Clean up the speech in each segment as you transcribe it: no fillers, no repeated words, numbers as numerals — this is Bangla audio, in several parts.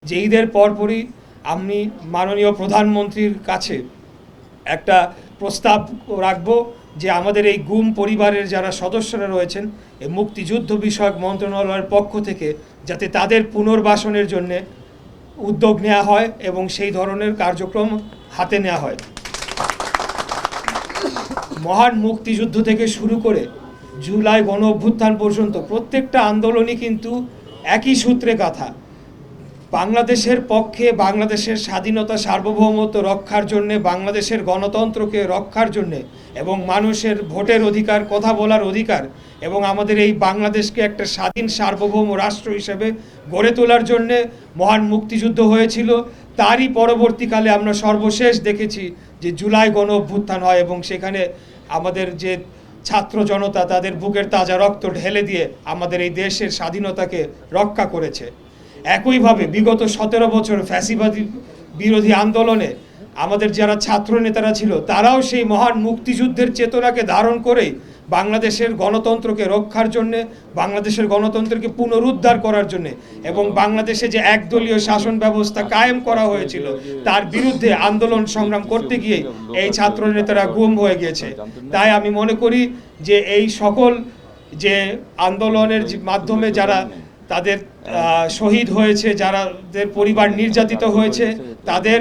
যে ঈদের পরপরই আমি মাননীয় প্রধানমন্ত্রীর কাছে একটা প্রস্তাব রাখব যে আমাদের এই গুম পরিবারের যারা সদস্যরা রয়েছেন এই মুক্তিযুদ্ধ বিষয়ক মন্ত্রণালয়ের পক্ষ থেকে যাতে তাদের পুনর্বাসনের জন্য উদ্যোগ নেওয়া হয় এবং সেই ধরনের কার্যক্রম হাতে নেওয়া হয়। মহান মুক্তিযুদ্ধ থেকে শুরু করে জুলাই গণ অভ্যুত্থান পর্যন্ত প্রত্যেকটা আন্দোলনই কিন্তু একই সূত্রে গাঁথা। বাংলাদেশের পক্ষে, বাংলাদেশের স্বাধীনতা সার্বভৌমত্ব রক্ষার জন্যে, বাংলাদেশের গণতন্ত্রকে রক্ষার জন্যে এবং মানুষের ভোটের অধিকার, কথা বলার অধিকার এবং আমাদের এই বাংলাদেশকে একটা স্বাধীন সার্বভৌম রাষ্ট্র হিসেবে গড়ে তোলার জন্যে মহান মুক্তিযুদ্ধ হয়েছিল। তারই পরবর্তীকালে আমরা সর্বশেষ দেখেছি যে জুলাই গণ অভ্যুত্থান হয় এবং সেখানে আমাদের যে ছাত্র জনতা তাদের বুকের তাজা রক্ত ঢেলে দিয়ে আমাদের এই দেশের স্বাধীনতাকে রক্ষা করেছে। একইভাবে বিগত 17 বছর ফ্যাসিবাদী বিরোধী আন্দোলনে আমাদের যারা ছাত্র নেতারা ছিল তারাও সেই মহান মুক্তিযুদ্ধের চেতনাকে ধারণ করেই বাংলাদেশের গণতন্ত্রকে রক্ষার জন্যে, বাংলাদেশের গণতন্ত্রকে পুনরুদ্ধার করার জন্যে এবং বাংলাদেশে যে একদলীয় শাসন ব্যবস্থা কায়েম করা হয়েছিল তার বিরুদ্ধে আন্দোলন সংগ্রাম করতে গিয়ে এই ছাত্র নেতারা গুম হয়ে গিয়েছে। তাই আমি মনে করি যে এই সকল যে আন্দোলনের মাধ্যমে যারা তাদের শহীদ হয়েছে, যাদের পরিবার নির্যাতিত হয়েছে তাদের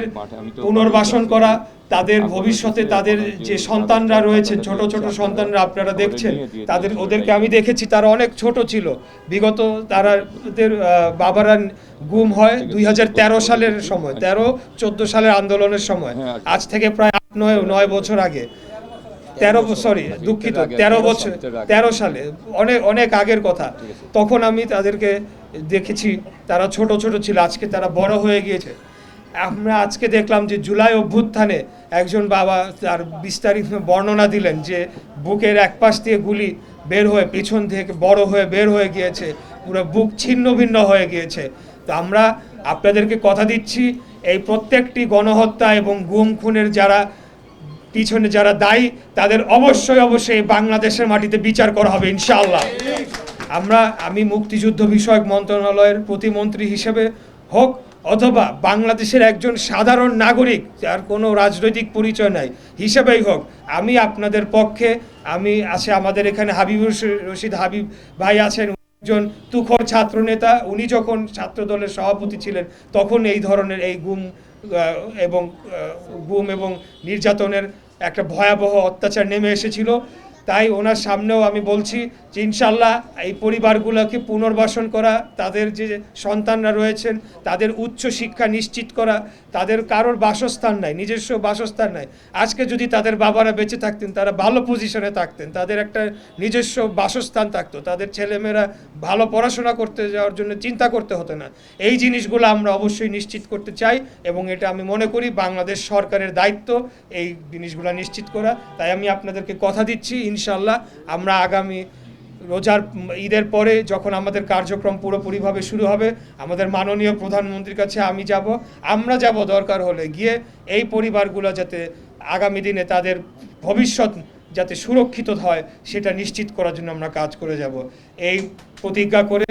পুনর্বাসন করা, তাদের ভবিষ্যতে তাদের যে সন্তানরা রয়েছে, ছোট ছোট সন্তানরা আপনারা দেখছেন, ওদেরকে আমি দেখেছি তারা অনেক ছোট ছিল। বিগত তাদের বাবারা গুম হয় 2013 সালের সময়, 13-14 সালের আন্দোলনের সময়, আজ থেকে প্রায় 8-9 বছর আগে। 13 সালে, অনেক আগের কথা। তখন আমি তাদেরকে দেখেছি, তারা ছোট ছোট ছিল, আজকে তারা বড় হয়ে গিয়েছে। আমরা আজকে দেখলাম যে জুলাই অভ্যুত্থানে একজন বাবা তার বিস্তারিত বর্ণনা দিলেন যে বুকের এক পাশ দিয়ে গুলি বের হয়ে পিছন থেকে বড় হয়ে বের হয়ে গিয়েছে, পুরো বুক ছিন্ন ভিন্ন হয়ে গিয়েছে। তো আমরা আপনাদেরকে কথা দিচ্ছি এই প্রত্যেকটি গণহত্যা এবং গুম খুনের পিছনে যারা দায়ী তাদের অবশ্যই বাংলাদেশের মাটিতে বিচার করা হবে ইনশাআল্লাহ। আমি মুক্তিযুদ্ধ বিষয়ক মন্ত্রণালয়ের প্রতিমন্ত্রী হিসেবে হোক অথবা বাংলাদেশের একজন সাধারণ নাগরিক যার কোনো রাজনৈতিক পরিচয় নাই হিসেবেই হোক, আমি আপনাদের পক্ষে। আমাদের এখানে হাবিবুর রশিদ হাবিব ভাই আছেন, একজন তুখোর ছাত্র নেতা। উনি যখন ছাত্র দলের সভাপতি ছিলেন তখন এই ধরনের এই গুম এবং নির্যাতনের একটা ভয়াবহ অত্যাচার নেমে এসেছিল। তাই ওনার সামনেও আমি বলছি যে ইনশাল্লাহ এই পরিবারগুলোকে পুনর্বাসন করা, তাদের যে সন্তানরা রয়েছেন তাদের উচ্চ শিক্ষা নিশ্চিত করা, তাদের কারোর বাসস্থান নাই, নিজস্ব বাসস্থান নাই। আজকে যদি তাদের বাবারা বেঁচে থাকতেন তারা ভালো পজিশনে থাকতেন, তাদের একটা নিজস্ব বাসস্থান থাকতো, তাদের ছেলেমেয়েরা ভালো পড়াশোনা করতে যাওয়ার জন্য চিন্তা করতে হতো না। এই জিনিসগুলো আমরা অবশ্যই নিশ্চিত করতে চাই এবং এটা আমি মনে করি বাংলাদেশ সরকারের দায়িত্ব এই জিনিসগুলো নিশ্চিত করা। তাই আমি আপনাদেরকে কথা দিচ্ছি ইনশাল্লাহ আমরা আগামী রোজার ঈদের পরে যখন আমাদের কার্যক্রম পুরোপুরিভাবে শুরু হবে, আমাদের মাননীয় প্রধানমন্ত্রীর কাছে আমরা যাব দরকার হলে গিয়ে এই পরিবারগুলো যাতে আগামী দিনে তাদের ভবিষ্যৎ যাতে সুরক্ষিত হয় সেটা নিশ্চিত করার জন্য আমরা কাজ করে যাব। এই প্রতিজ্ঞা করে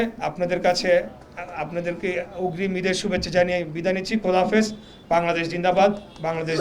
আপনাদেরকে অগ্রিম ঈদের শুভেচ্ছা জানিয়ে বিদায় নিচ্ছি। খোদা হাফেজ। বাংলাদেশ জিন্দাবাদ। বাংলাদেশ